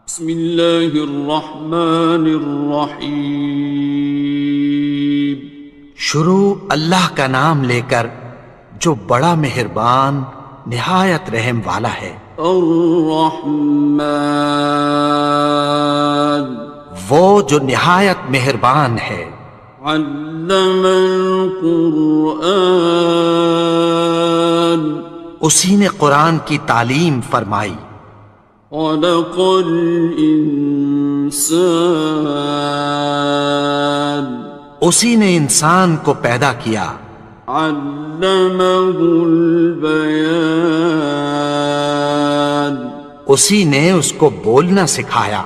بسم اللہ الرحمن الرحیم۔ شروع اللہ کا نام لے کر جو بڑا مہربان نہایت رحم والا ہے۔ الرحمن، وہ جو نہایت مہربان ہے۔ علم القرآن، اسی نے قرآن کی تعلیم فرمائی۔ خلق الانسان، اسی نے انسان کو پیدا کیا۔ علمہ البیان، اسی نے اس کو بولنا سکھایا۔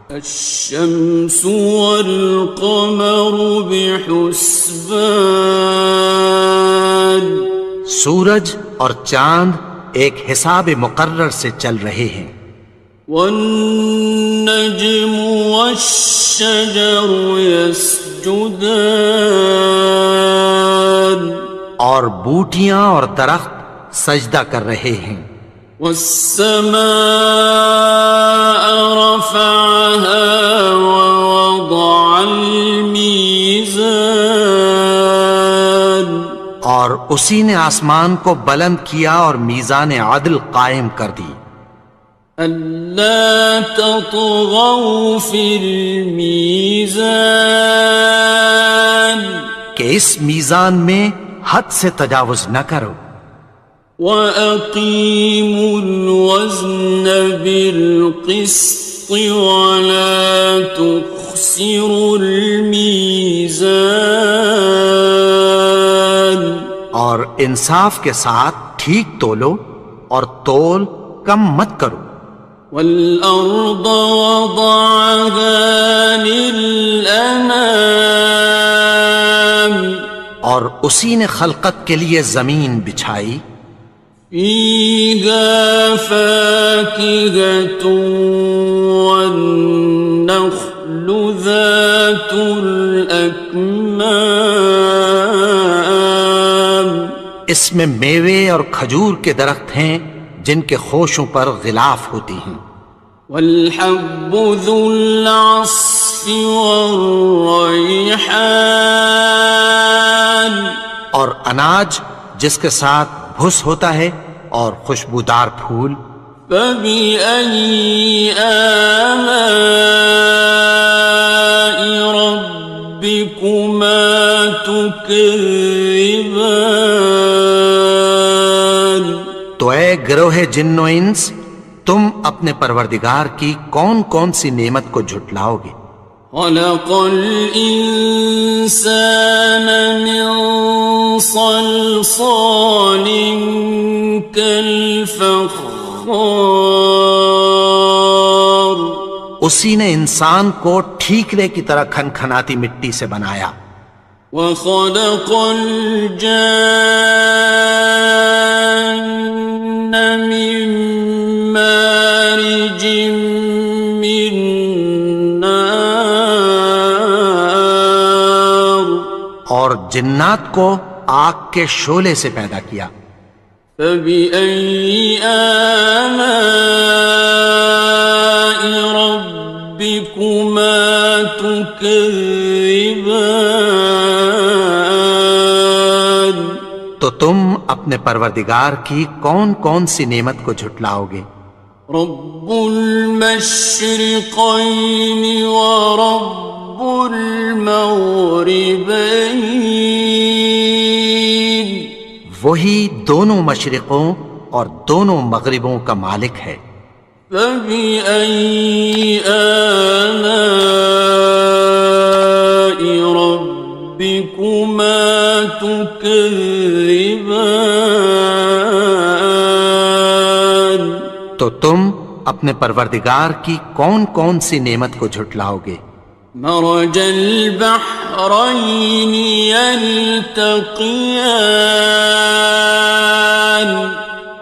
الشمس والقمر بحسبان، سورج اور چاند ایک حساب مقرر سے چل رہے ہیں۔ والنجم والشجر يسجدان، اور بوٹیاں اور درخت سجدہ کر رہے ہیں۔ والسماء رفعها ووضع الميزان، اور اسی نے آسمان کو بلند کیا اور میزان عدل قائم کر دی۔ ألا تطغوا في الميزان، کہ اس میزان میں حد سے تجاوز نہ کرو۔ وَأَقِيمُوا الْوَزْنَ بِالْقِسْطِ وَلَا تُخْسِرُوا الْمِيزَانَ، اور انصاف کے ساتھ ٹھیک تولو اور تول کم مت کرو۔ وَالْأَرْضَ وَضَعَهَا لِلْأَنَامِ، اور اسی نے خلقت کے لیے زمین بچھائی۔ فِيهَا فَاكِهَةٌ وَالنَّخْلُ ذَاتُ الْأَكْمَامِ، اس میں میوے اور کھجور کے درخت ہیں جن کے خوشوں پر غلاف ہوتی ہیں۔ وَالْحَبُّ ذُو الْعَصْفِ وَالرَّيْحَانِ، اور اناج جس کے ساتھ بھس ہوتا ہے اور خوشبودار پھول۔ فَبِأَيِّ آلَاءِ رَبِّكُمَا تُكَذِّبَانِ، تو اے گروہ جن و انس، تم اپنے پروردگار کی کون کون سی نعمت کو جھٹلاؤ گے؟ خَلَقَ الْإِنسَانَ مِنْ صَلْصَالٍ كَالْفَخَّارِ، اسی نے انسان کو ٹھیکرے کی طرح کھنکھناتی مٹی سے بنایا۔ وَخَلَقَ الْجَانَّ مِن مَّارِجٍ مِّن نَّارٍ، اور جنات کو آگ کے شعلے سے پیدا کیا۔ فَبِأَيِّ آلَاءِ رَبِّكُمَا تُكَذِّبَانِ، تو تم اپنے پروردگار کی کون کون سی نعمت کو جھٹلاؤ گے؟ رب المشرقين ورب المغربين، وہی دونوں مشرقوں اور دونوں مغربوں کا مالک ہے۔ فَبِأَيِّ آلَاءِ رَبِّكُمَا تُكَذِّبَانِ، تو تم اپنے پروردگار کی کون کون سی نعمت کو جھٹلاؤ گے؟ مرج البحرين يلتقيان،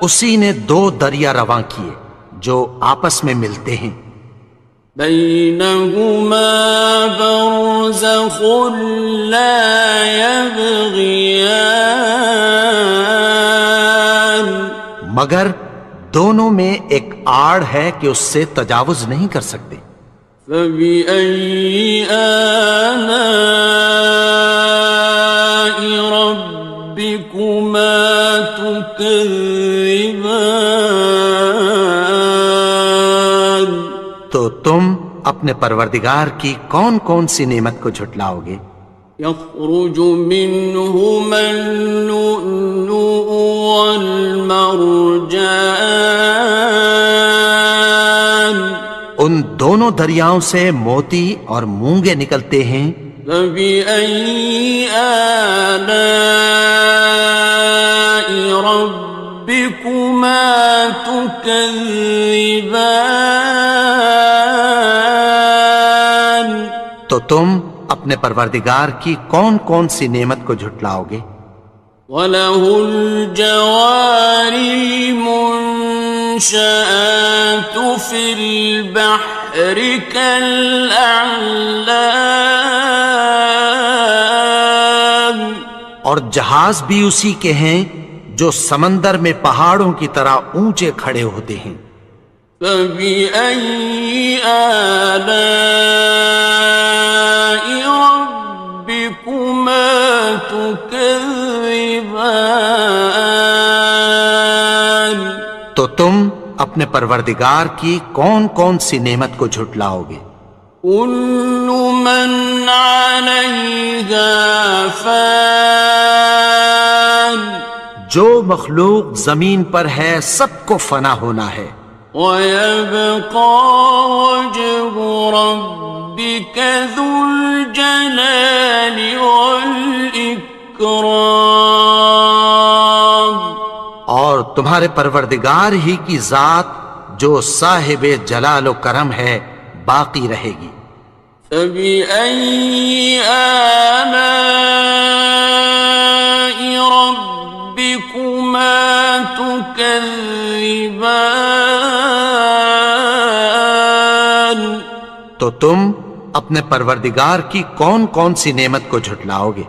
اسی نے دو دریا رواں کیے جو آپس میں ملتے ہیں۔ بينهما برزخ لا يبغيان، مگر دونوں میں ایک آڑ ہے کہ اس سے تجاوز نہیں کر سکتے. فبأي آلاء ربكما تكذبان. تو تم اپنے پروردگار کی کون کون سی نعمت کو جھٹلاؤ گے؟ يخرج منهما اللؤلؤ والمرجان. ان دونوں دریاؤں سے موتی اور مونگے نکلتے ہیں. فبأي آلاء ربكما تكذبان. تو تم اپنے پروردگار کی کون کون سی نعمت کو جھٹلاؤ گے؟ وَلَهُ الْجَوَارِ الْمُنشَآتُ فِي الْبَحْرِ كَالْأَعْلَامِ. اور جہاز بھی اسی کے ہیں جو سمندر میں پہاڑوں کی طرح اونچے کھڑے ہوتے ہیں. فَبِأَيِّ آلَاءِ رَبِّكُمَا تُكَذِّبَانِ. تو تم اپنے پروردگار کی کون کون سی نعمت کو جھٹلاؤ گے؟ كُلُّ مَنْ عَلَيْهَا فَانٍ. جو مخلوق زمین پر ہے سب کو فنا ہونا ہے. وَيَبْقَى وَجْهُ رَبِّكَ ذُو الْجَلَالِ وَالْإِكْرَامِ. اور تمہارے پروردگار ہی کی ذات جو صاحب جلال و کرم ہے باقی رہے گی. فَبِأَيِّ آلَاءِ رَبِّكُمَا تُكَذِّبَانِ. تو تم اپنے پروردگار کی کون کون سی نعمت کو جھٹلاؤ گے؟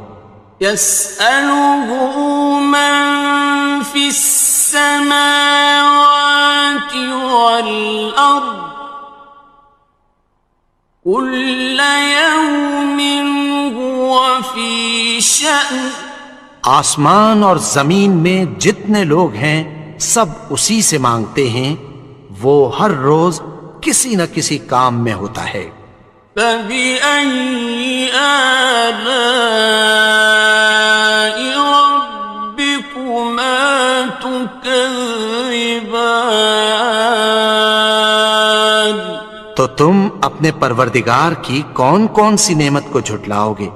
يَسْأَلُهُ مَن فِي السَّمَاوَاتِ وَالْأَرْضِ كُلَّ يَوْمٍ هُوَ فِي شَأْنٍ. آسمان اور زمین میں جتنے لوگ ہیں سب اسی سے مانگتے ہیں، وہ ہر روز کسی نہ کسی کام میں ہوتا ہے. فَبِأَيِّ آلَاءِ رَبِّكُمَا تُكَذِّبَانِ. تو تم اپنے پروردگار کی کون کون سی نعمت کو جھٹلاؤ گے؟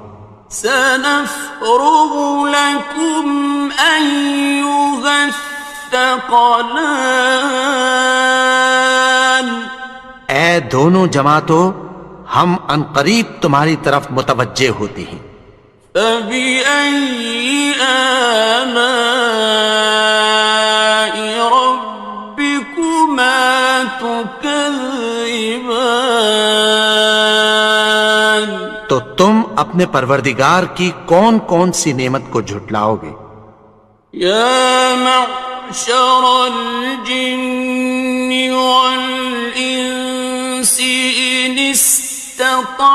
سَنَفْرُغُ لَكُمْ أَيُّهَ الثَّقَلَانِ. اے دونوں جماعتوں، ہم عنقریب تمہاری طرف متوجہ ہوتے ہیں. فَبِأَيِّ آلَاءِ رَبِّكُمَا تُكَذِّبَانِ. تو تم اپنے پروردگار کی کون کون سی نعمت کو جھٹلاؤ گے؟ يَا مَعْشَرَ الْجِنِّ وَالْإِنسِ إِنِ اسْتَطَعْتُمْ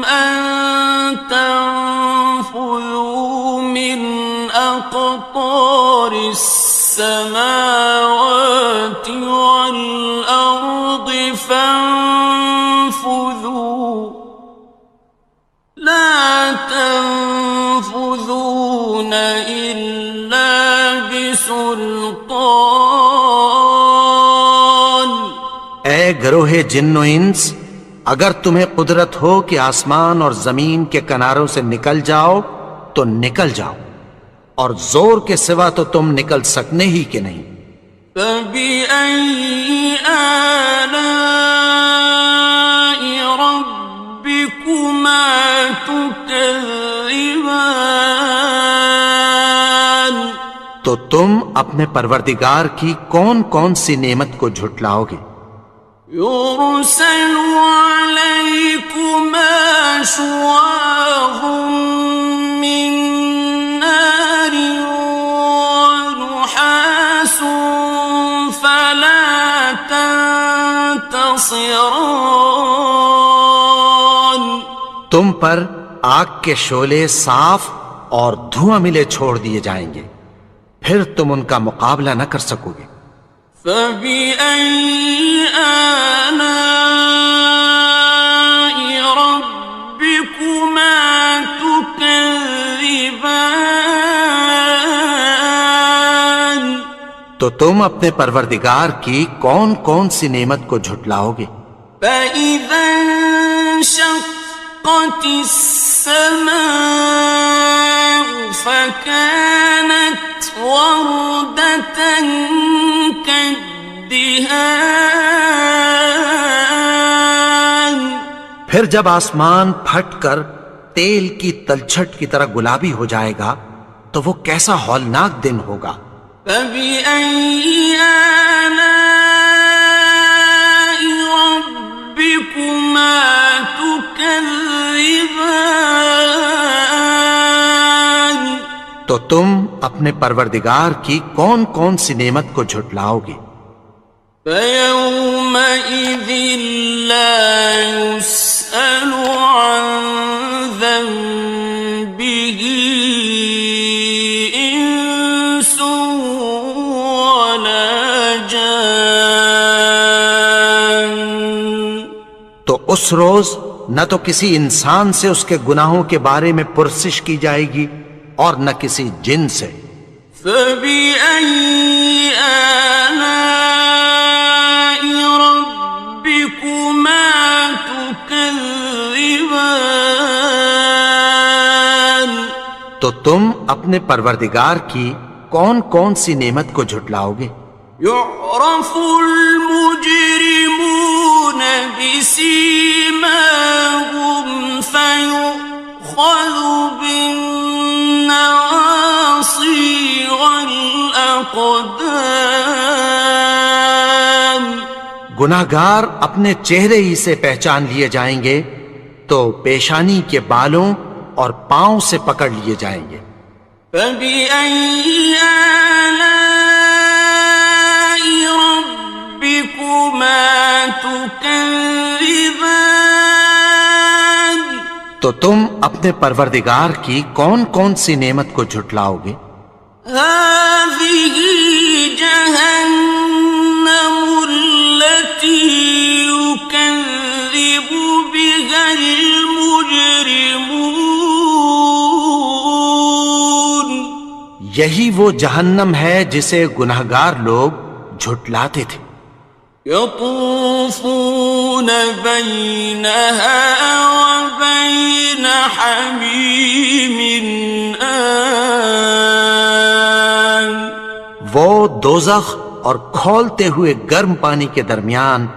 أَن تَنفُذُوا مِنْ أَقْطَارِ السَّمَاوَاتِ وَالْأَرْضِ فَانفُذُوا لَا تَنفُذُونَ إِلَّا بِسُلْطَانٍ. اے گروہ جن و انس، اگر تمہیں قدرت ہو کہ آسمان اور زمین کے کناروں سے نکل جاؤ تو نکل جاؤ، اور زور کے سوا تو تم نکل سکنے ہی کہ نہیں. فَبِأَيِّ آلَاءِ رَبِّكُمَا تُكَذِّبَانِ. تو تم اپنے پروردگار کی کون کون سی نعمت کو جھٹلاؤ گے؟ يُرْسَلُ عَلَيْكُمَا شُوَاظٌ مِّن نَّارٍ وَنُحَاسٌ خاصران. تم پر آگ کے شعلے صاف اور دھواں ملے چھوڑ دیے جائیں گے، پھر تم ان کا مقابلہ نہ کر سکو گے۔ فبأي آلاء ربكما تكذبان. تو تم اپنے پروردگار کی کون کون سی نعمت کو جھٹلاؤ گے؟ فإذا انشقت السماء فكانت وردة كالدهان. پھر جب آسمان پھٹ کر تیل کی تلچھٹ کی طرح گلابی ہو جائے گا تو وہ کیسا ہولناک دن ہوگا۔ فبأي آلاء ربكما تكذبان. تو تم اپنے پروردگار کی کون کون سی نعمت کو جھٹلاؤ گے؟ فيومئذ لا يسأل عن ذنبه إنس ولا جان. تو اس روز نہ تو کسی انسان سے اس کے گناہوں کے بارے میں پرسش کی جائے گی اور نہ کسی جن سے۔ فبأي آلاء ربكما تكذبان. تو تم اپنے پروردگار کی کون کون سی نعمت کو جھٹلاؤ گے؟ يعرف المجرمون بسيماهم فيؤخذ بالنواصي والأقدام. گناہگار اپنے چہرے ہی سے پہچان لیے جائیں گے تو پیشانی کے بالوں اور پاؤں سے پکڑ لیے جائیں گے۔ فبأي آلاء ربكما تكذبان. تو تم اپنے پروردگار کی کون کون سی نعمت کو جھٹلاؤ گے؟ هذه جهنم التي يكذب بها المجرمون. یہی وہ جہنم ہے جسے گناہگار لوگ جھٹلاتے تھے۔ يطوفون بينها وبين حميم آن. وہ دوزخ اور کھولتے ہوئے گرم پانی کے درمیان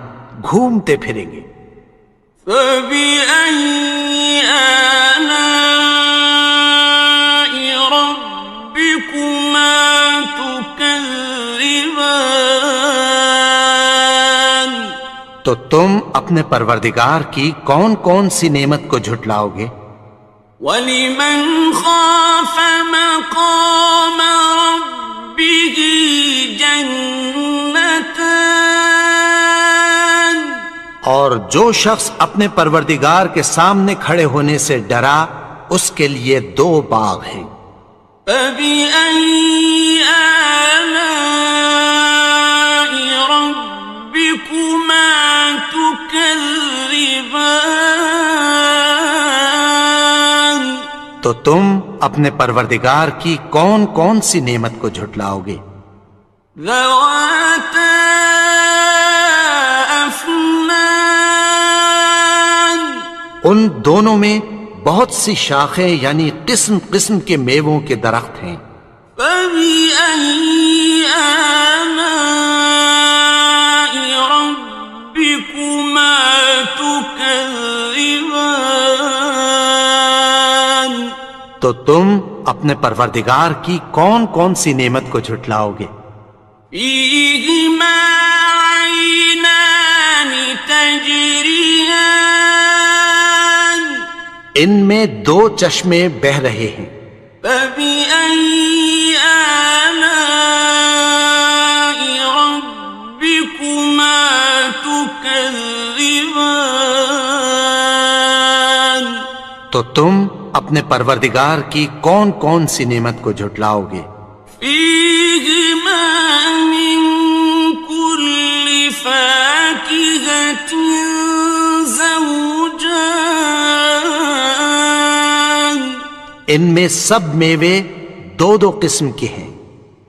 گھومتے پھریں گے۔ فبأي آلاء ربكما تكذبان. تو تم اپنے پروردگار کی کون کون سی نعمت کو جھٹلاؤ گے؟ وَلِمَنْ خَافَ مَقَامَ رَبِّهِ جَنَّتَانِ. اور جو شخص اپنے پروردگار کے سامنے کھڑے ہونے سے ڈرا اس کے لیے دو باغ ہیں۔ فَبِأَيِّ آلَاءِ رَبِّكُمَا تُكَذِّبَانِ. تو تم اپنے پروردگار کی کون کون سی نعمت کو جھٹلاؤ گے؟ ذَوَاتَا أَفْنَانٍ. ان دونوں میں بہت سی شاخیں یعنی قسم قسم کے میووں کے درخت ہیں۔ فَبِأَيِّ آلَاءِ رَبِّكُمَا تُكَذِّبَانِ. تو تم اپنے پروردگار کی کون کون سی نعمت کو جھٹلاؤ گے؟ فِيهِمَا عَيْنَانِ تَجْرِيَانِ. ان میں دو چشمے بہہ رہے ہیں۔ فَبِأَيِّ آلَاءِ رَبِّكُمَا تُكَذِّبَانِ. تكذبان تو تم اپنے پروردگار کی کون کون سی نعمت کو جھٹلاؤ گے؟ فيهما من كل فاكهة زوجان ان میں سب میوے دو دو قسم کے ہیں۔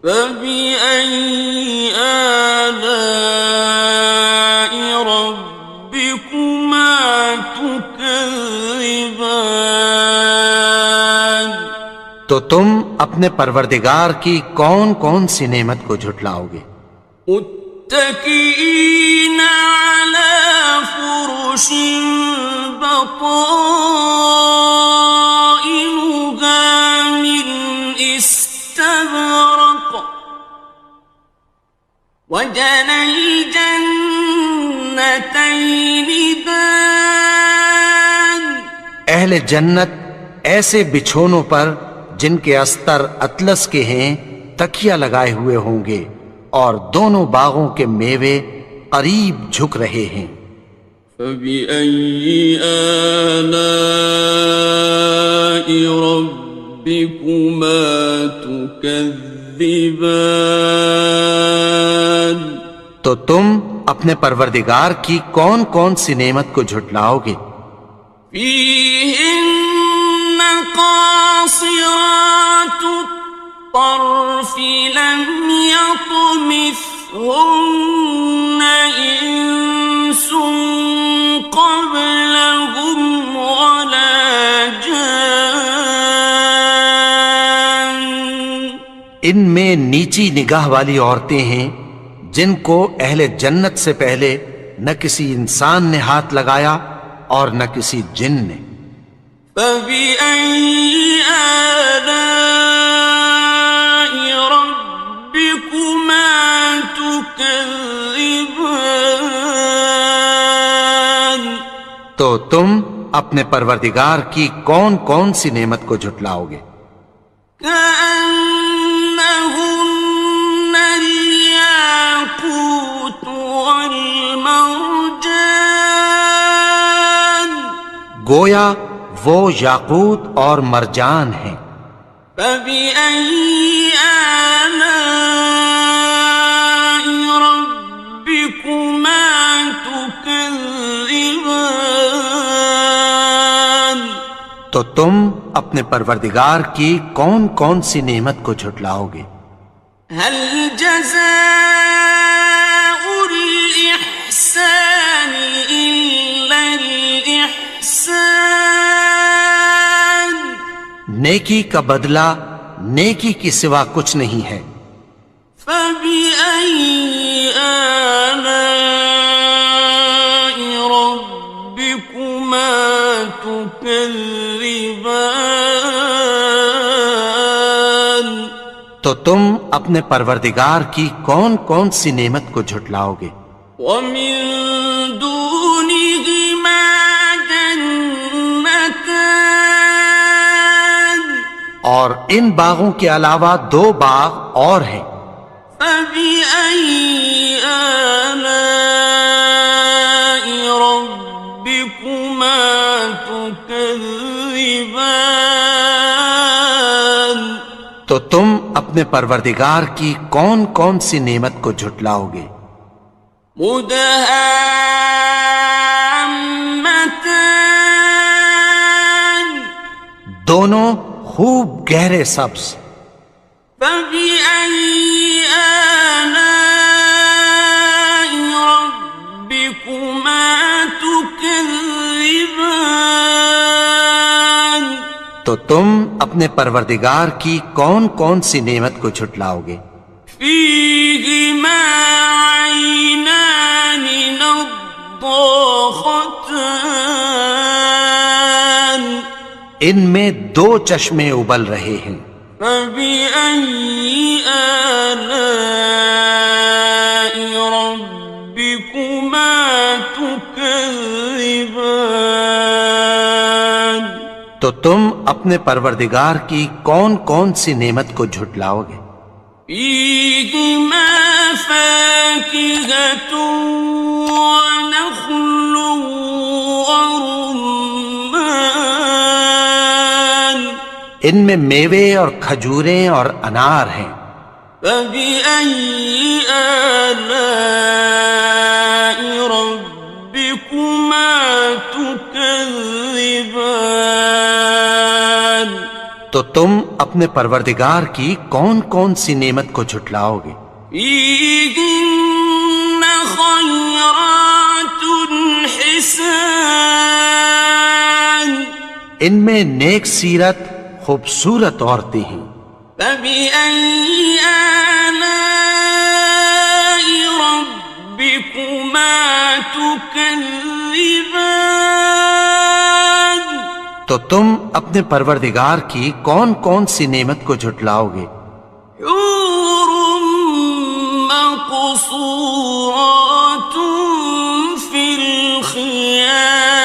فبأي آلاء ربكما تكذبان تو تم اپنے پروردگار کی کون کون سی نعمت کو جھٹلاؤ گے؟ متكئين على فرش بطائنها من استبرق وجنى الجنتين دان اہل جنت ایسے بچھونوں پر جن کے استر اطلس کے ہیں تکیہ لگائے ہوئے ہوں گے، اور دونوں باغوں کے میوے قریب جھک رہے ہیں۔ فبأي آلاء ربكما تكذبان تو تم اپنے پروردگار کی کون کون سی نعمت کو جھٹلاؤ گے؟ فيهن قاصرات الطرف لم يطمثهن إنس قبلهم ولا جان ان میں نیچی نگاہ والی عورتیں ہیں جن کو اہل جنت سے پہلے نہ کسی انسان نے ہاتھ لگایا اور نہ کسی جن نے۔ فبأي آلاء ربكما تكذبان تو تم اپنے پروردگار کی کون کون سی نعمت کو جھٹلاؤ گے؟ كأنهن الياقوت والمرجان گویا وہ یاقوت اور مرجان ہیں۔ فبأي آلاء ربكما تكذبان تو تم اپنے پروردگار کی کون کون سی نعمت کو جھٹلاؤ گے؟ هل جزاء الإحسان إلا الإحسان نیکی کا بدلہ نیکی کی سوا کچھ نہیں ہے۔ فبأي آلاء ربكما تكذبان تو تم اپنے پروردگار کی کون کون سی نعمت کو جھٹلاؤ گے؟ ومن دونهما جنتان اور ان باغوں کے علاوہ دو باغ اور ہیں۔ فبأي آلاء ربكما تكذبان تو تم اپنے پروردگار کی کون کون سی نعمت کو جھٹلاؤ گے؟ مدهامتان دونوں خوب گہرے سبز۔ فبأي آلاء ربكما تكذبان تو تم اپنے پروردگار کی کون کون سی نعمت کو جھٹلاؤ گے؟ فيهما عينان نضاختان ان میں دو چشمے ابل رہے ہیں۔ فبأي آلاء ربكما تكذبان تو تم اپنے پروردگار کی کون کون سی نعمت کو جھٹلاؤ گے؟ فيهما فاكهة ونخل ورمان ان میں میوے اور کھجوریں اور انار ہیں. فبأي آلاء ربكما تكذبان تو تم اپنے پروردگار کی کون کون سی نعمت کو جھٹلاؤ گے؟ فيهن خيرات حسان ان میں نیک سیرت خوبصورت عورتیں ہیں. فبأي آلاء ربكما تكذبان تو تم اپنے پروردگار کی کون کون سی نعمت کو جھٹلاؤ گے؟ حور مقصورات في الخيام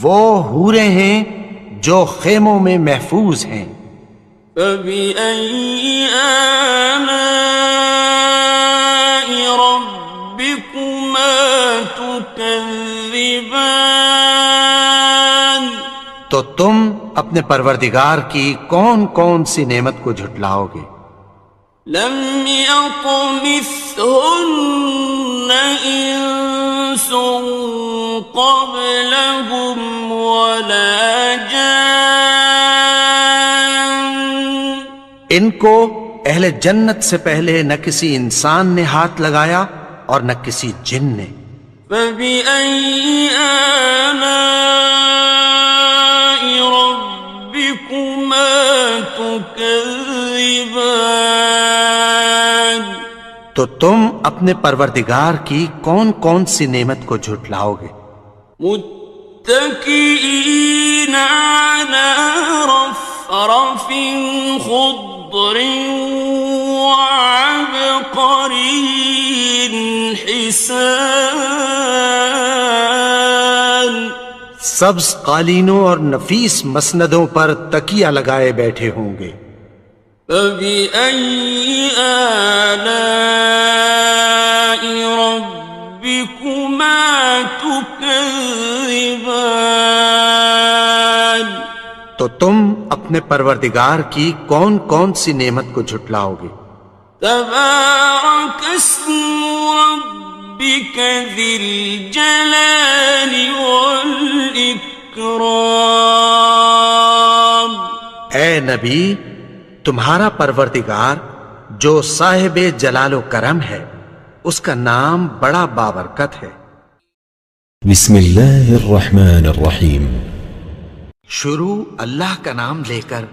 وہ حوریں ہیں جو خیموں میں محفوظ ہیں. فبأي آلاء ربكما تكذبان تو تم اپنے پروردگار کی کون کون سی نعمت کو جھٹلاؤ گے؟ لم يطمثهن إنس قبلهم ولا جان ان کو اہل جنت سے پہلے نہ کسی انسان نے ہاتھ لگایا اور نہ کسی جن نے. فبأي آلاء ربكما تكذبان تو تم اپنے پروردگار کی کون کون سی نعمت کو جھٹلاؤ گے؟ متكئين على رفرف خضر وعبقري حسان سبز قالینوں اور نفیس مسندوں پر تکیہ لگائے بیٹھے ہوں گے. فبأي آلاء ربكما تكذبان تو تم اپنے پروردگار کی کون کون سی نعمت کو جھٹلاؤ گے؟ تبارك اسم ربك ذي الجلال والإكرام اے نبی، تمہارا پروردگار جو صاحب جلال و کرم ہے اس کا نام بڑا بابرکت ہے. بسم اللہ الرحمن الرحیم. شروع اللہ کا نام لے کر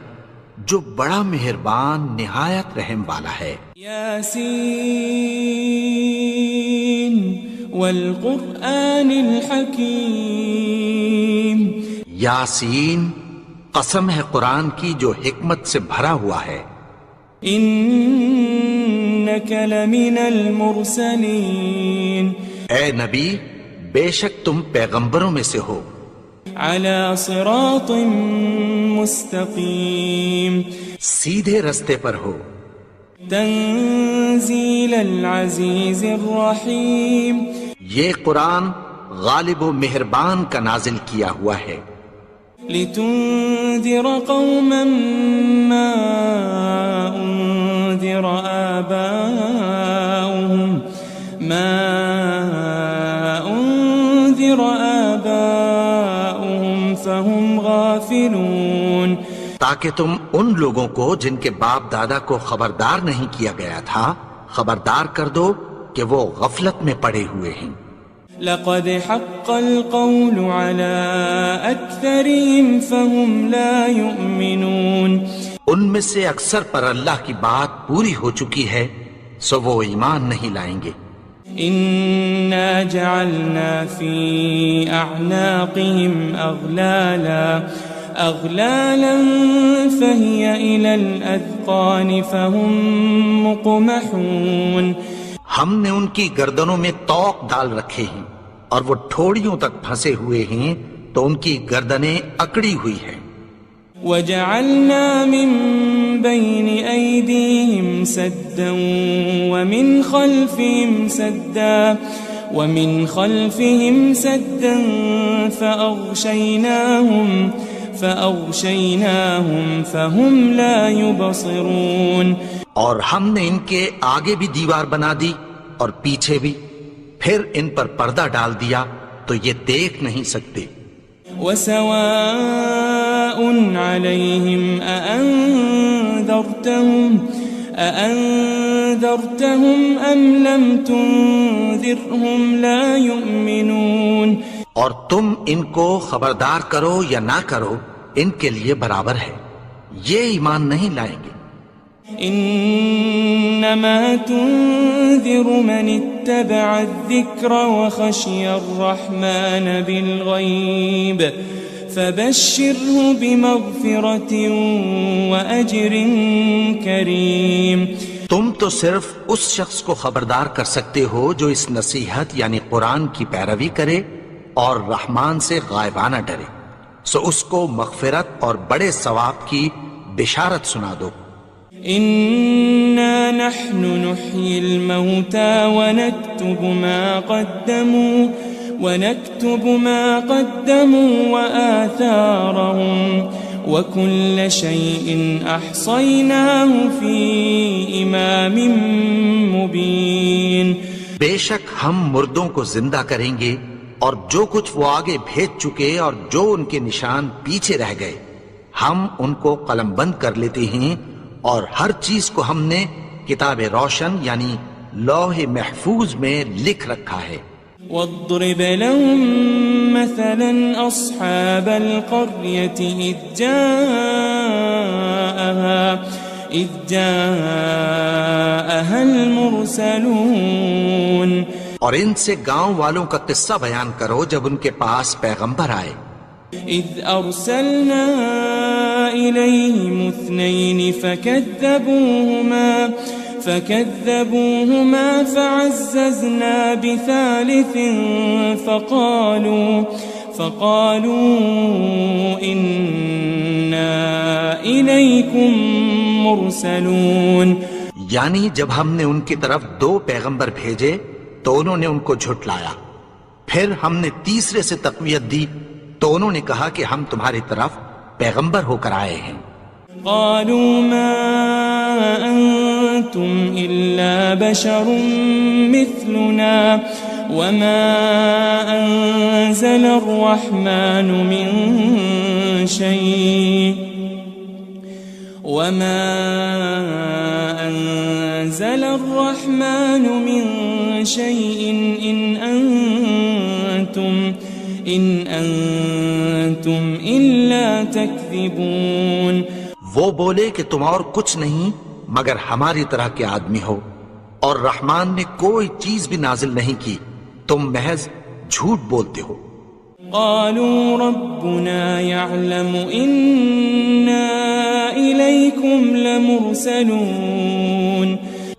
جو بڑا مہربان نہایت رحم والا ہے. یاسین والقرآن الحکیم. یاسین، قسم ہے قرآن کی جو حکمت سے بھرا ہوا ہے. انک لمن المرسلین. اے نبی، بے شک تم پیغمبروں میں سے ہو. علی صراط مستقیم. سیدھے رستے پر ہو. تنزیل العزیز الرحیم. یہ قرآن غالب و مہربان کا نازل کیا ہوا ہے. لتنذر قوما ما انذر آباؤهم فهم غافلون. تاکہ تم ان لوگوں کو جن کے باپ دادا کو خبردار نہیں کیا گیا تھا خبردار کر دو کہ وہ غفلت میں پڑے ہوئے ہیں. لقد حق القول على أكثرهم فهم لا يؤمنون. ان میں سے اکثر پر اللہ کی بات پوری ہو چکی ہے سو وہ ایمان نہیں لائیں گے. إنا جعلنا في أعناقهم أغلالا فهي إلى الأذقان فهم مقمحون. ہم نے ان کی گردنوں میں طوق ڈال رکھے ہیں اور وہ ٹھوڑیوں تک پھنسے ہوئے ہیں تو ان کی گردنیں اکڑی ہوئی ہیں. وجعلنا من بين أيديهم سدا ومن خلفهم سدا فأغشيناهم فهم لا يبصرون. اور ہم نے ان کے آگے بھی دیوار بنا دی اور پیچھے بھی، پھر ان پر پردہ ڈال دیا تو یہ دیکھ نہیں سکتے. وسواء عليهم أأنذرتهم أم لم تنذرهم لا يؤمنون. اور تم ان کو خبردار کرو یا نہ کرو، ان کے لیے برابر ہے، یہ ایمان نہیں لائیں گے. انما تنذر من اتبع الذکر وخشی الرحمن بالغیب فبشره بمغفرة واجر کریم. تم تو صرف اس شخص کو خبردار کر سکتے ہو جو اس نصیحت یعنی قرآن کی پیروی کرے اور رحمان سے غائبانہ ڈرے، سو اس کو مغفرت اور بڑے ثواب کی بشارت سنا دو. إنا نحن نحيي الموتى ونكتب ما قدموا وآثارهم وكل شيء أحصيناه في إمام مبين. بے شک ہم مردوں کو زندہ کریں گے اور جو کچھ وہ آگے بھیج چکے اور جو ان کے نشان پیچھے رہ گئے ہم ان کو قلم بند کر لیتے ہیں، اور ہر چیز کو ہم نے کتاب روشن یعنی لوح محفوظ میں لکھ رکھا ہے. واضرب لهم مثلا أصحاب القرية إذ جاءها المرسلون. اور ان سے گاؤں والوں کا قصہ بیان کرو جب ان کے پاس پیغمبر آئے. إذ أرسلنا إليهم 2 فكذبوهما فعززنا بثالث فقالوا إنا إليكم مرسلون. یعنی جب ہم نے ان کی طرف 2 پیغمبر بھیجے تو انہوں نے ان کو جھٹلایا، پھر ہم نے تیسرے سے تقویت دی تو انہوں نے کہا کہ ہم تمہاری طرف پیغمبر ہو کر آئے ہیں. قالوا ما أنتم إلا بشر مثلنا وما أنزل الرحمن من شيء إن أنتم إلا تكذبون. وہ بولے کہ تم اور کچھ نہیں مگر ہماری طرح کے آدمی ہو، اور رحمان نے کوئی چیز بھی نازل نہیں کی، تم محض جھوٹ بولتے ہو. قالوا ربنا يعلم إنا إليكم لمرسلون.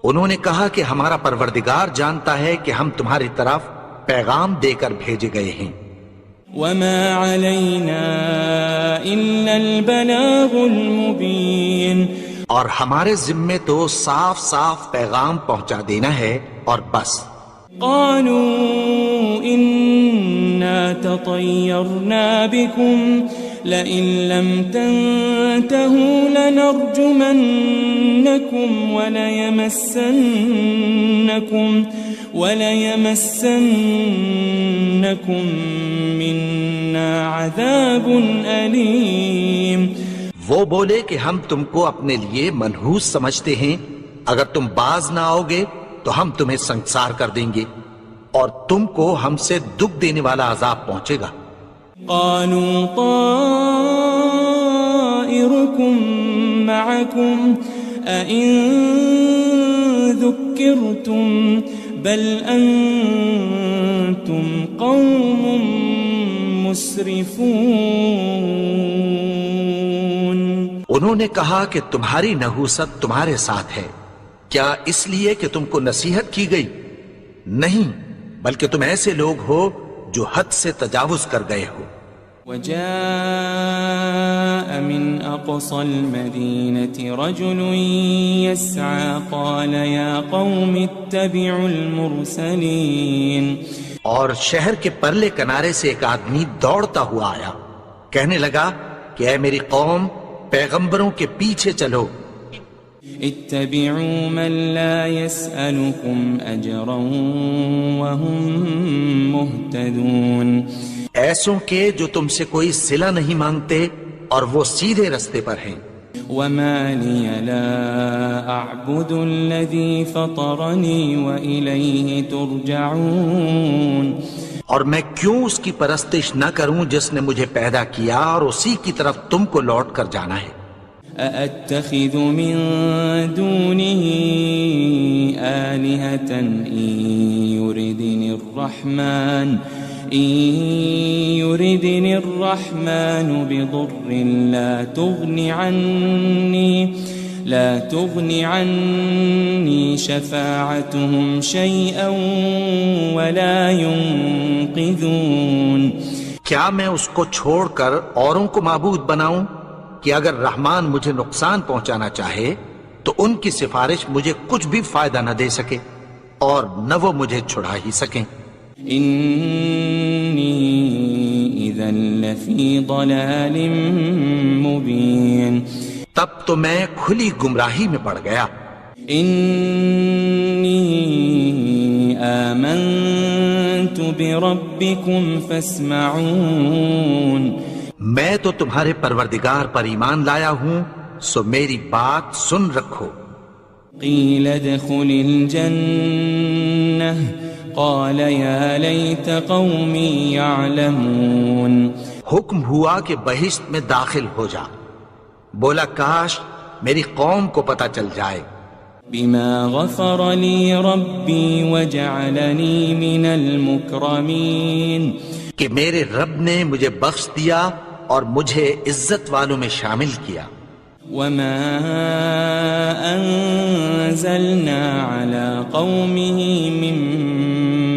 انہوں نے کہا کہ ہمارا پروردگار جانتا ہے کہ ہم تمہاری طرف پیغام دے کر بھیجے گئے ہیں. وما علينا إلا البلاغ المبين. اور ہمارے ذمے تو صاف صاف پیغام پہنچا دینا ہے اور بس. قالوا إنا تطيرنا بكم لئن لم تنتهوا لنرجمنكم وليمسنكم منا عذاب أليم. وہ بولے کہ ہم تم کو اپنے لیے منحوس سمجھتے ہیں، اگر تم باز نہ آؤ گے تو ہم تمہیں سنگسار کر دیں گے اور تم کو ہم سے دکھ دینے والا عذاب پہنچے گا. قالوا طائركم معكم أئن ذكرتم بل أنتم قوم مسرفون. انہوں نے کہا کہ تمہاری نحوست تمہارے ساتھ ہے، کیا اس لیے کہ تم کو نصیحت کی گئی؟ نہیں، بلکہ تم ایسے لوگ ہو جو حد سے تجاوز کر گئے ہو. وجاء من أقصى المدينة رجل يسعى قال يا قوم اتبعوا المرسلين. اور شہر کے پرلے کنارے سے ایک آدمی دوڑتا ہوا آیا، کہنے لگا کہ اے میری قوم، پیغمبروں کے پیچھے چلو. اتبعوا من لا يسألكم أجرا وهم مهتدون. ایسوں کے جو تم سے کوئی صلہ نہیں مانگتے اور وہ سیدھے رستے پر ہیں. وما لي لا أعبد الذي فطرني وإليه ترجعون. اور میں کیوں اس کی پرستش نہ کروں جس نے مجھے پیدا کیا اور اسی کی طرف تم کو لوٹ کر جانا ہے. أأتخذ من دونه آلهة إن يردني الرحمن بضر لا تغني عني شفاعتهم شيئا ولا ينقذون. کیا میں اس کو چھوڑ کر اوروں کو معبود بناؤں کہ اگر رحمان مجھے نقصان پہنچانا چاہے تو ان کی سفارش مجھے کچھ بھی فائدہ نہ دے سکے اور نہ وہ مجھے چھڑا ہی سکیں. إني إذا لفي ضلال مبين. تب تو میں کھلی گمراہی میں پڑ گیا. إني آمنت بربكم فاسمعون. میں تو تمہارے پروردگار پر ایمان لایا ہوں، سو میری بات سن رکھو. قيل ادخل الجنة قال يا ليت قومي يعلمون. حکم ہوا کہ بہشت میں داخل ہو جا. بولا کاش میری قوم کو پتہ چل جائے. بما غفر لي ربي وجعلني من المكرمين. کہ میرے رب نے مجھے بخش دیا اور مجھے عزت والوں میں شامل کیا. وما أنزلنا على قومه من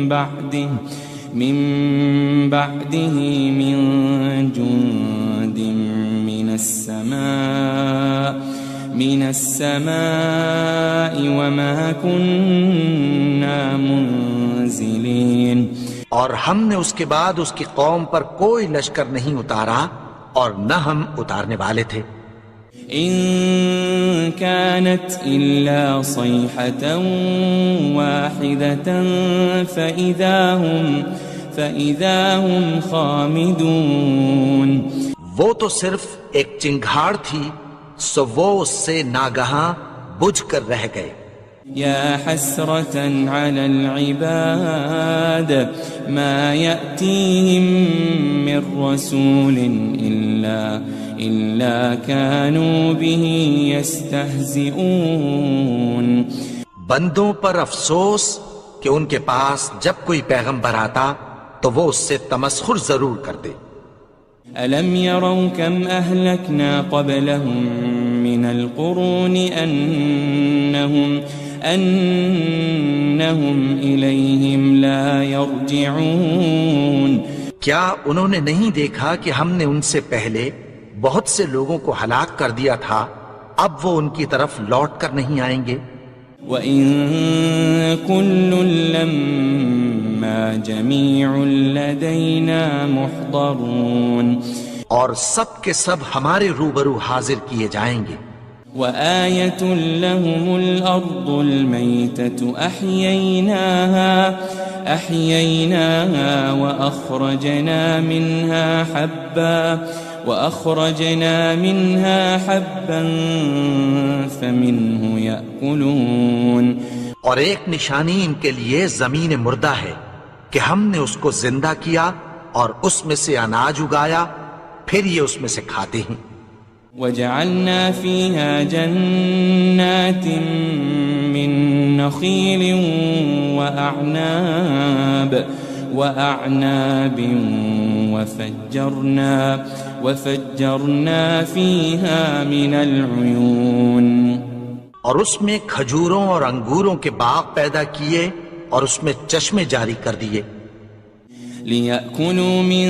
بعده من جند من السماء وما كنا منزلين. اور ہم نے اس کے بعد اس کی قوم پر کوئی لشکر نہیں اتارا اور نہ ہم اتارنے والے تھے. إن كانت إلا صيحة واحدة فإذا هم خامدون. وہ تو صرف ایک چنگھاڑ تھی، سو وہ اس سے ناگہاں بجھ کر رہ گئے. يا حسرة على العباد ما يأتيهم من رسول إلا كانوا به يستهزئون. بندوں پر افسوس کہ ان کے پاس جب کوئی پیغمبر آتا تو وہ اس سے تمسخر ضرور کرتے. ألم يروا كم أهلكنا قبلهم من القرون أنهم إليهم لا يرجعون. کیا انہوں نے نہیں دیکھا کہ ہم نے ان سے پہلے بہت سے لوگوں کو ہلاک کر دیا تھا، اب وہ ان کی طرف لوٹ کر نہیں آئیں گے. وَإِن كُلٌّ لَمَّا جَمِيعٌ لَدَيْنَا مُحْضَرُونَ. اور سب کے سب ہمارے روبرو حاضر کیے جائیں گے. وآية لهم الأرض الميتة أحييناها وأخرجنا منها حبا فمنه يأكلون. اور ایک نشانی ان کے لیے زمین مردہ ہے کہ ہم نے اس کو زندہ کیا اور اس میں سے اناج اگایا، پھر یہ اس میں سے کھاتے ہیں. وجعلنا فيها جنات من نخيل وأعناب وفجرنا فيها من العيون. اور اس میں کھجوروں اور انگوروں کے باغ پیدا کیے اور اس میں چشمے جاری کر دیے. ليأكلوا من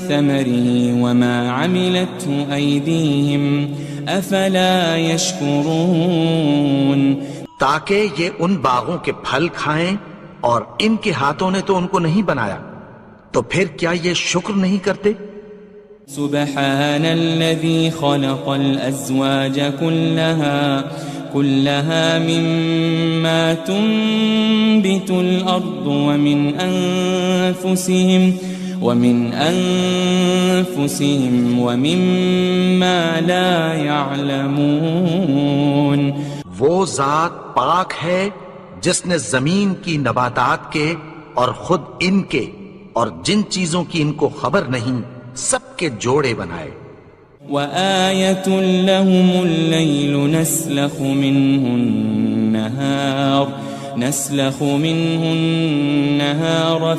ثمره وما عملته أيديهم أفلا يشكرون تاکہ یہ ان باغوں کے پھل کھائیں اور ان کے ہاتھوں نے تو ان کو نہیں بنایا، تو پھر کیا یہ شکر نہیں کرتے؟ سبحان الذي خلق الأزواج كلها مما تنبت الأرض ومن أنفسهم ومما لا يعلمون وہ ذات پاک ہے جس نے زمین کی نباتات کے اور خود ان کے اور جن چیزوں کی ان کو خبر نہیں سب کے جوڑے بنائے۔ وآية لهم الليل نسلخ منه النهار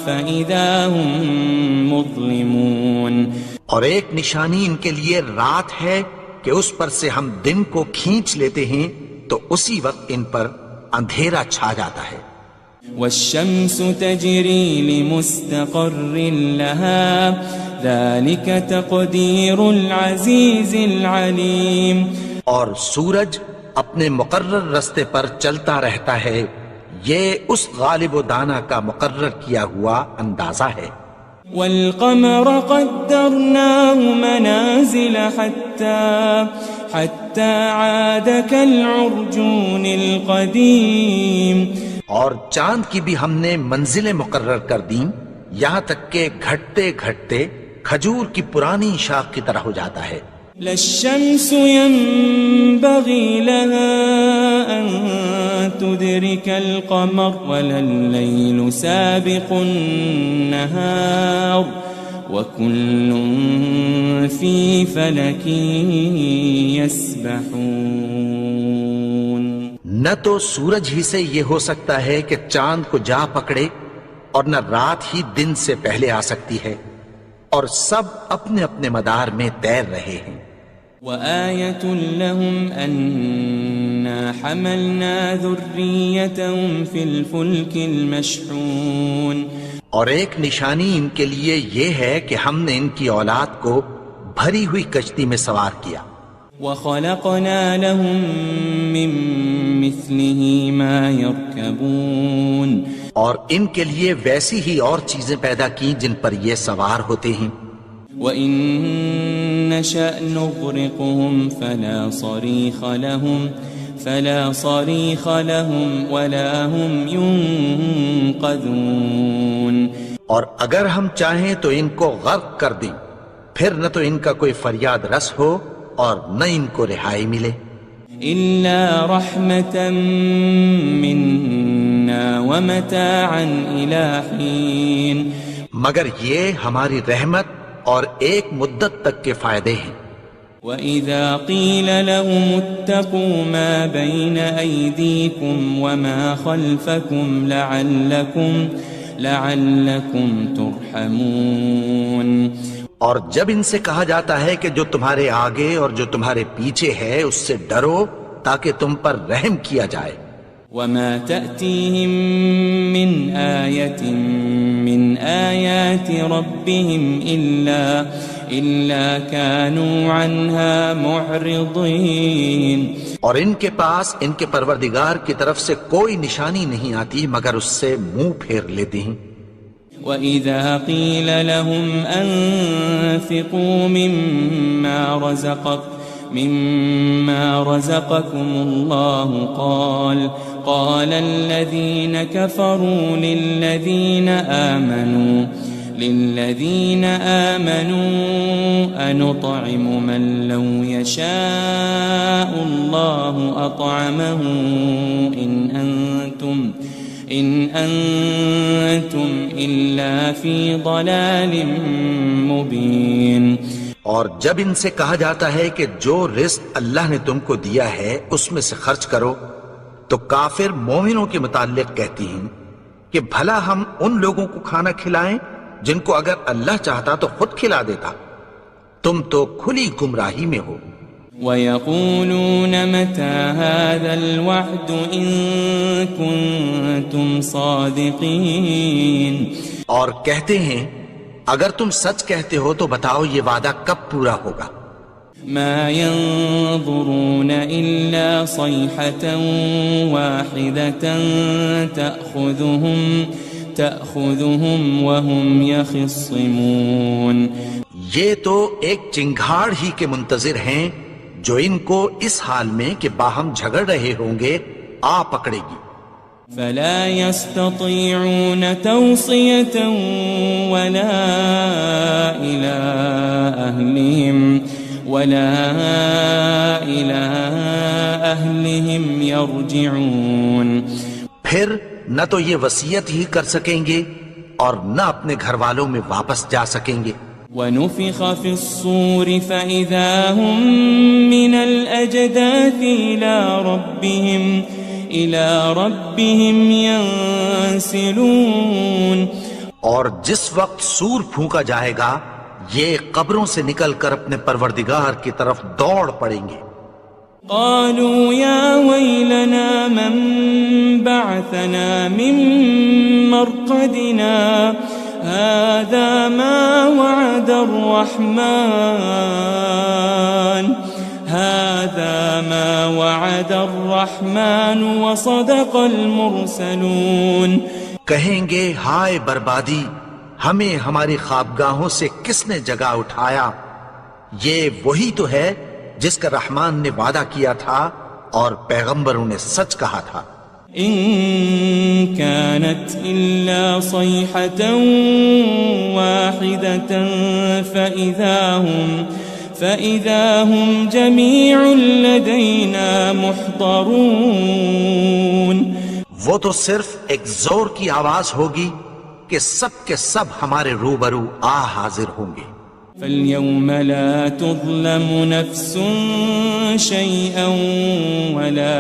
فإذا هم مظلمون اور ایک نشانی ان کے لیے رات ہے کہ اس پر سے ہم دن کو کھینچ لیتے ہیں تو اسی وقت ان پر اندھیرا چھا جاتا ہے۔ والشمس تجري لمستقر لها ذلك تقدير العزيز العليم اور سورج اپنے مقرر رستے پر چلتا رہتا ہے، یہ اس غالب و دانا کا مقرر کیا ہوا اندازہ ہے۔ والقمر قدرناه منازل حتى عاد كالعرجون القديم اور چاند کی بھی ہم نے منزلیں مقرر کر دیں یہاں تک کہ گھٹتے گھٹتے کھجور کی پرانی شاخ کی طرح ہو جاتا ہے۔ لا الشمس ينبغي لها أن تدرك القمر ولا الليل سابق النهار وكل في فلك يسبحون نہ تو سورج ہی سے یہ ہو سکتا ہے کہ چاند کو جا پکڑے اور نہ رات ہی دن سے پہلے آ سکتی ہے، اور سب اپنے اپنے مدار میں تیر رہے ہیں۔ وآية لهم أنا حملنا ذريتهم في الفلك المشحون اور ایک نشانی ان کے لیے یہ ہے کہ ہم نے ان کی اولاد کو بھری ہوئی کشتی میں سوار کیا۔ وخلقنا لهم من مثله ما يركبون اور ان کے لیے ویسی ہی اور چیزیں پیدا کی جن پر یہ سوار ہوتے ہیں۔ وَإِن نَّشَأْ نُغْرِقْهُمْ فَلَا صَرِيخَ لَهُمْ وَلَا هُمْ يُنقَذُونَ اور اگر ہم چاہیں تو ان کو غرق کر دیں، پھر نہ تو ان کا کوئی فریاد رس ہو اور نہ ان کو رہائی ملے۔ إِلَّا رَحْمَةً مِّنَّا وَمَتَاعًا إِلَىٰ حِينٍ مگر یہ ہماری رحمت اور ایک مدت تک کے فائدے ہیں۔ وَإِذَا قِيلَ لَهُمُ اتَّقُوا مَا بَيْنَ أَيْدِيكُمْ وَمَا خَلْفَكُمْ لَعَلَّكُمْ تُرْحَمُونَ اور جب ان سے کہا جاتا ہے کہ جو تمہارے آگے اور جو تمہارے پیچھے ہے اس سے ڈرو تاکہ تم پر رحم کیا جائے۔ وَمَا تَأْتِيهِم مِّنْ آيَةٍ مِّنْ آيَاتِ رَبِّهِمْ إِلَّا كَانُوا عَنْهَا مُعْرِضِينَ اور ان کے پاس ان کے پروردگار کی طرف سے کوئی نشانی نہیں آتی مگر اس سے منہ پھیر لیتے ہیں۔ وَإِذَا قِيلَ لَهُمْ أَنفِقُوا مِمَّا رَزَقَكُمُ اللَّهُ قَالَ الَّذِينَ كَفَرُوا لِلَّذِينَ آمَنُوا أَنُطْعِمُ مَن لَّوْ يَشَاءُ اللَّهُ أَطْعَمَهُ إِنْ أَنْتُمْ إِلَّا فِي ضَلَالٍ مُبِينٍ اور جب ان سے کہا جاتا ہے کہ جو رزق اللہ نے تم کو دیا ہے اس میں سے خرچ کرو، تو کافر مومنوں کے متعلق کہتی ہیں کہ بھلا ہم ان لوگوں کو کھانا کھلائیں جن کو اگر اللہ چاہتا تو خود کھلا دیتا، تم تو کھلی گمراہی میں ہو۔ وَيَقُولُونَ مَتَى هَذَا الْوَعْدُ إِن كُنتُمْ صَادِقِينَ اور کہتے ہیں اگر تم سچ کہتے ہو تو بتاؤ یہ وعدہ کب پورا ہوگا؟ ما ينظرون إلا صيحة واحدة تأخذهم وهم يخصمون. یہ تو ایک چنگھاڑ ہی کے منتظر ہیں جو ان کو اس حال میں کہ باہم جھگڑ رہے ہوں گے آ پکڑے گی. فلا يستطيعون توصية ولا إلى أهلهم يرجعون. پھر نہ تو یہ وصیت ہی کر سکیں گے اور نہ اپنے گھر والوں میں واپس جا سکیں گے. ونفخ في الصور فإذا هم من الأجداث إلى ربهم ينسلون. اور جس وقت سور پھونکا جائے گا یہ قبروں سے نکل کر اپنے پروردگار کی طرف دوڑ پڑیں گے. قالوا يا ويلنا من بعثنا من مرقدنا هذا ما وعد الرحمن وصدق المرسلون. کہیں گے ہائے بربادی، ہمیں ہماری خوابگاہوں سے کس نے جگا اٹھایا؟ یہ وہی تو ہے جس کا رحمان نے وعدہ کیا تھا اور پیغمبروں نے سچ کہا تھا. إن كانت إلا صيحة واحدة فإذا هم جميع لدينا محضرون. وہ تو صرف ایک زور کی آواز ہوگی کہ سب کے سب ہمارے روبرو آ حاضر ہوں گے. فاليوم لا تظلم نفس شيئا ولا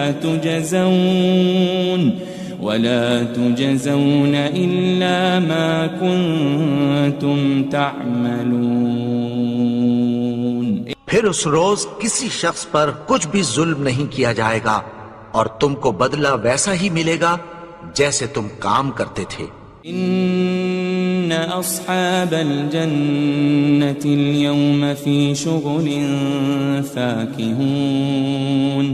تجزون إلا ما كنتم تعملون. پھر اس روز کسی شخص پر کچھ بھی ظلم نہیں کیا جائے گا اور تم کو بدلہ ویسا ہی ملے گا جیسے تم کام کرتے تھے. إن أصحاب الجنة اليوم في شغل فاكهون.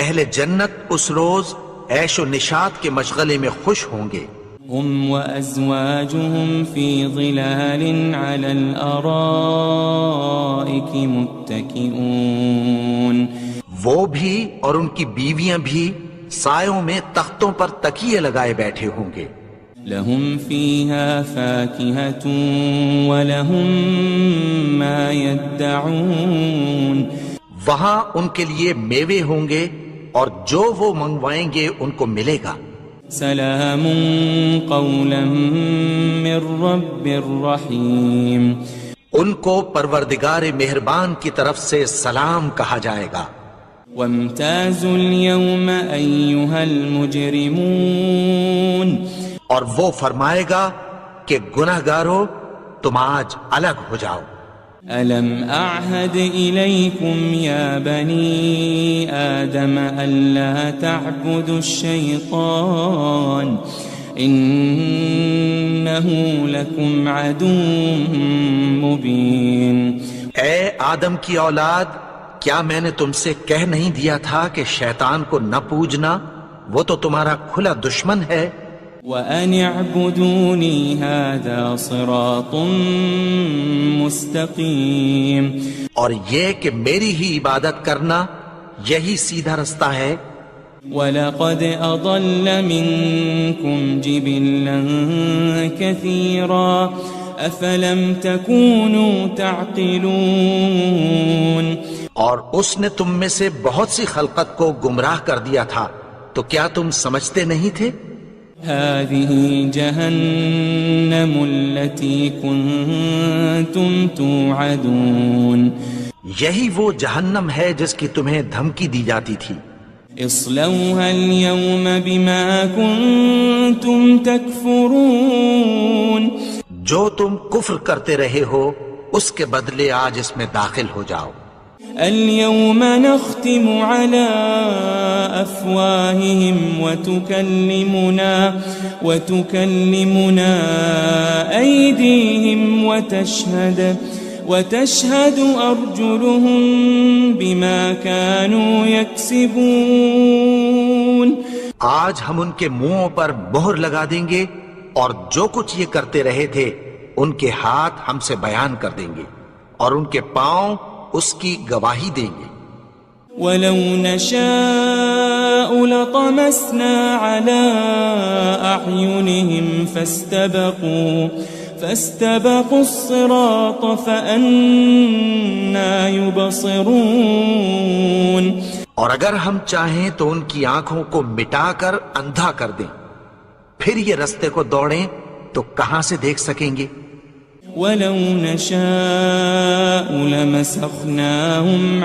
اہل جنت اس روز عیش و نشاط کے مشغلے میں خوش ہوں گے. هم وأزواجهم في ظلال على الأرائك متكئون. وہ بھی اور ان کی بیویاں بھی سایوں میں تختوں پر تکیے لگائے بیٹھے ہوں گے. لهم فيها فاكهة ولهم ما يدعون. وہاں ان کے لیے میوے ہوں گے اور جو وہ منگوائیں گے ان کو ملے گا. سلام قولا من رب رحیم. ان کو پروردگار مہربان کی طرف سے سلام کہا جائے گا. وامتازوا اليوم أيها المجرمون. اور وہ فرمائے گا کہ گناہگارو تم آج الگ ہو جاؤ. ألم أعهد إليكم يا بني آدم ألا تعبدوا الشيطان إنه لكم عدو مبين. اے آدم کی اولاد، کیا میں نے تم سے کہہ نہیں دیا تھا کہ شیطان کو نہ پوجنا، وہ تو تمہارا کھلا دشمن ہے. وَأَنِ اعْبُدُونِي هَذَا صِرَاطٌ مُسْتَقِيمٌ. اور یہ کہ میری ہی عبادت کرنا یہی سیدھا رستہ ہے. وَلَقَدْ أَضَلَّ مِنْكُمْ جِبِلًّا كَثِيرًا أَفَلَمْ تَكُونُوا تَعْقِلُونَ. اور اس نے تم میں سے بہت سی خلقت کو گمراہ کر دیا تھا، تو کیا تم سمجھتے نہیں تھے؟ هذه جهنم التي كنتم توعدون. یہی وہ جہنم ہے جس کی تمہیں دھمکی دی جاتی تھی. اصلوها اليوم بما كنتم تكفرون. جو تم کفر کرتے رہے ہو اس کے بدلے آج اس میں داخل ہو جاؤ. اليوم نختم على أفواههم وتكلمنا أيديهم وتشهد أرجلهم بما كانوا يكسبون. آج ہم ان کے منہوں پر مہر لگا دیں گے اور جو کچھ یہ کرتے رہے تھے ان کے ہاتھ ہم سے بیان کر دیں گے اور ان کے پاؤں اس کی گواہی دیں گے. وَلَوْ نَشَاءُ لَطَمَسْنَا عَلَىٰ أَعْيُنِهِمْ فَاسْتَبَقُوا الصِّرَاطَ فَأَنَّىٰ يُبْصِرُونَ. اور اگر ہم چاہیں تو ان کی آنکھوں کو مٹا کر اندھا کر دیں، پھر یہ رستے کو دوڑیں تو کہاں سے دیکھ سکیں گے. وَلَوْ نَشَاءُ لَمَسَخْنَاهُمْ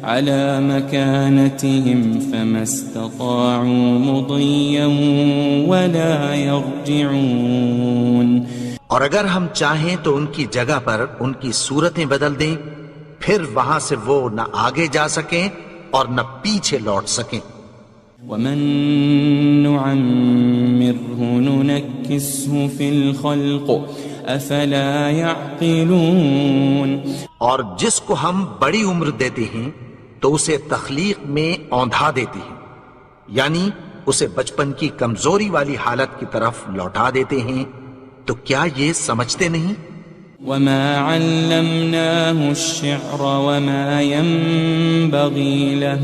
عَلَى مَكَانَتِهِمْ فَمَا اسْتَطَاعُوا مُضِيًّا وَلَا يَرْجِعُونَ. اور اگر ہم چاہیں تو ان کی جگہ پر ان کی صورتیں بدل دیں، پھر وہاں سے وہ نہ آگے جا سکیں اور نہ پیچھے لوٹ سکیں. وَمَن نُعَمِّرْهُ نُنَكِّسْهُ فِي الْخَلْقِ أَفَلَا يَعْقِلُونَ. اور جس کو ہم بڑی عمر دیتے ہیں تو اسے تخلیق میں اوندھا دیتے ہیں، یعنی اسے بچپن کی کمزوری والی حالت کی طرف لوٹا دیتے ہیں. تو کیا یہ سمجھتے نہیں؟ وَمَا عَلَّمْنَاهُ الشِّعْرَ وَمَا يَنبَغِي لَهُ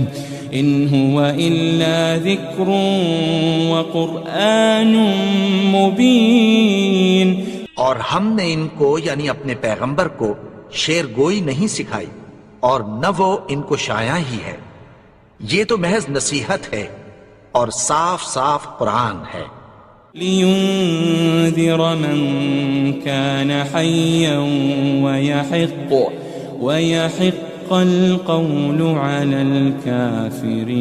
إِنْ هُوَ إِلَّا ذِكْرٌ وَقُرْآنٌ مُبِينٌ. اور ہم نے ان کو یعنی اپنے پیغمبر کو شعر گوئی نہیں سکھائی اور نہ وہ ان کو شایع ہی ہے، یہ تو محض نصیحت ہے اور صاف صاف قرآن ہے. لِيُنذِرَ مَن كَانَ حَيًّا وَيَحِقَّ الْقَوْلُ عَلَى الْكَافِرِينَ.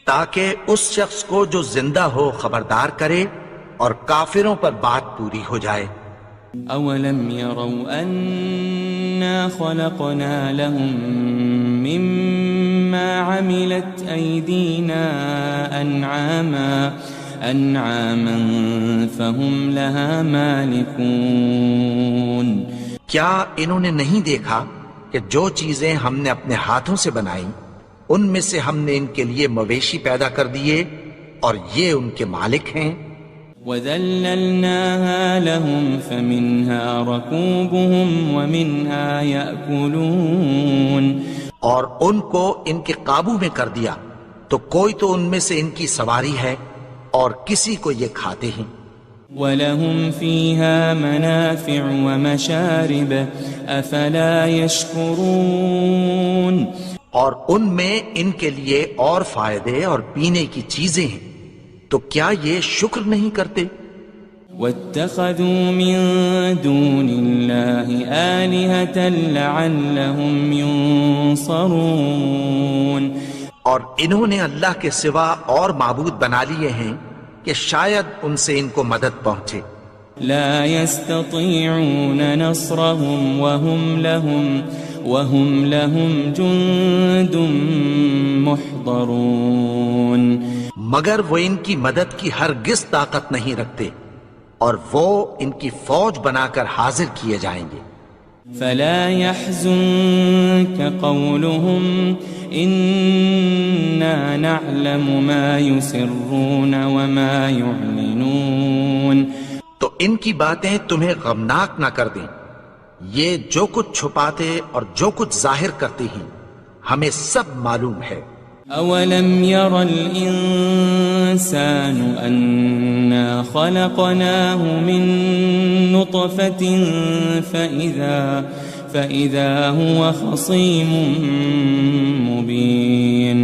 تاکہ اس شخص کو جو زندہ ہو خبردار کرے اور کافروں پر بات پوری ہو جائے. أَوَلَمْ يَرَوْا أَنَّا خَلَقْنَا لَهُم مِّمَّا عَمِلَتْ أَيْدِينَا أَنْعَامًا فَهُمْ لَهَا مَالِكُونَ. کیا انہوں نے نہیں دیکھا کہ جو چیزیں ہم نے اپنے ہاتھوں سے بنائیں ان میں سے ہم نے ان کے لیے مویشی پیدا کر دیے اور یہ ان کے مالک ہیں. وَذَلَّلْنَاهَا لَهُمْ فَمِنْهَا رَكُوبُهُمْ وَمِنْهَا يَأْكُلُونَ. اور ان کو ان کے قابو میں کر دیا تو کوئی تو ان میں سے ان کی سواری ہے اور کسی کو یہ کھاتے ہیں. وَلَهُمْ فِيهَا مَنَافِعُ وَمَشَارِبُ أَفَلَا يَشْكُرُونَ. اور ان میں ان کے لیے اور فائدے اور پینے کی چیزیں ہیں، تو کیا یہ شکر نہیں کرتے؟ وَاتَّخَذُوا مِن دُونِ اللَّهِ آلِهَةً لَعَلَّهُمْ يُنصَرُونَ. اور انہوں نے اللہ کے سوا اور معبود بنا لیے ہیں کہ شاید ان سے ان کو مدد پہنچے. لا يستطيعون نصرهم وهم لهم جند محضرون. مگر وہ ان کی مدد کی ہرگز طاقت نہیں رکھتے اور وہ ان کی فوج بنا کر حاضر کیے جائیں گے. فلا يحزنك قولهم إنا نعلم ما يسرون وما يعلنون. تو ان کی باتیں تمہیں غمناک نہ کر دیں، یہ جو کچھ چھپاتے اور جو کچھ ظاہر کرتے ہیں ہمیں سب معلوم ہے. أولم ير الإنسان أنا خلقناه من نطفة فإذا هو خصيم مبين.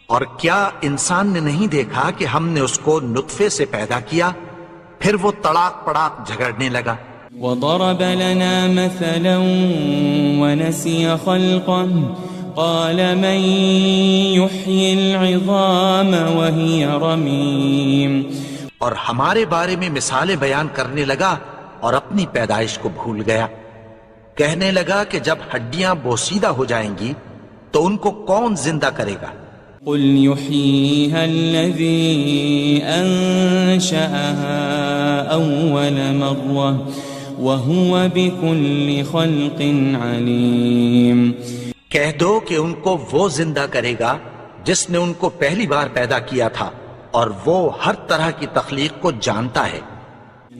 اور کیا انسان نے نہیں دیکھا کہ ہم نے اس کو نطفے سے پیدا کیا پھر وہ تڑاک پڑاک جھگڑنے لگا. وضرب لنا مثلا ونسي خلقه قال من يحيي العظام وهي رميم. اور ہمارے بارے میں مثالیں بیان کرنے لگا اور اپنی پیدائش کو بھول گیا. کہنے لگا کہ جب ہڈیاں بوسیدہ ہو جائیں گی تو ان کو کون زندہ کرے گا؟ قل يحييها الذي أنشأها أول مرة وهو بكل خلق عليم. کہہ دو کہ ان کو وہ زندہ کرے گا جس نے ان کو پہلی بار پیدا کیا تھا اور وہ ہر طرح کی تخلیق کو جانتا ہے.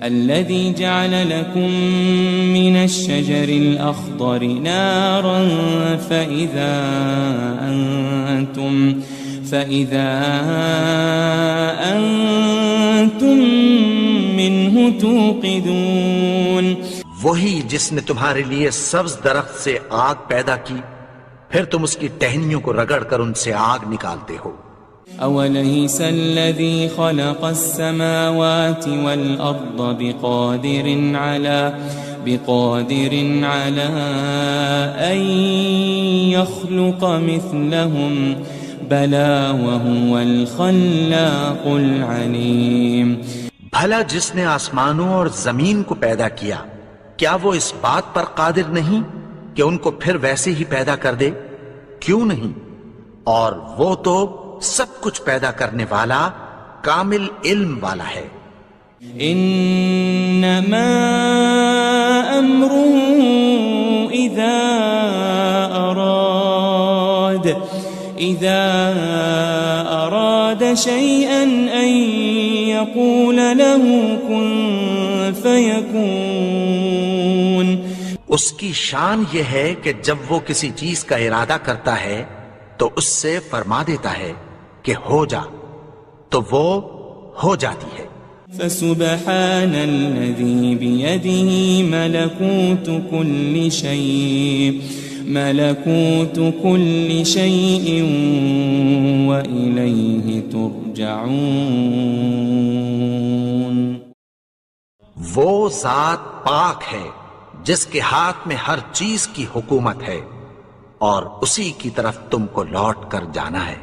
الذي جعل لكم من الشجر الأخضر نارا فإذا أنتم منه توقدون. وہی جس نے تمہارے لیے سبز درخت سے آگ پیدا کی پھر تم اس کی ٹہنیوں کو رگڑ کر ان سے آگ نکالتے ہو. أوليس الذي خلق السماوات والأرض بقادر على أن يخلق مثلهم بلى وهو الخلاق العليم. بھلا جس نے آسمانوں اور زمین کو پیدا کیا کیا وہ اس بات پر قادر نہیں کہ ان کو پھر ویسے ہی پیدا کر دے؟ کیوں نہیں؟ اور وہ تو سب کچھ پیدا کرنے والا کامل علم والا ہے. انما امره اذا اراد شيئا ان يقول له كن فيكون. اس کی شان یہ ہے کہ جب وہ کسی چیز کا ارادہ کرتا ہے تو اس سے فرما دیتا ہے کہ ہو جا تو وہ ہو جاتی ہے. فسبحان الذي بيده ملكوت كل شيء وإليه ترجعون. وہ ذات پاک ہے جس کے ہاتھ میں ہر چیز کی حکومت ہے اور اسی کی طرف تم کو لوٹ کر جانا ہے.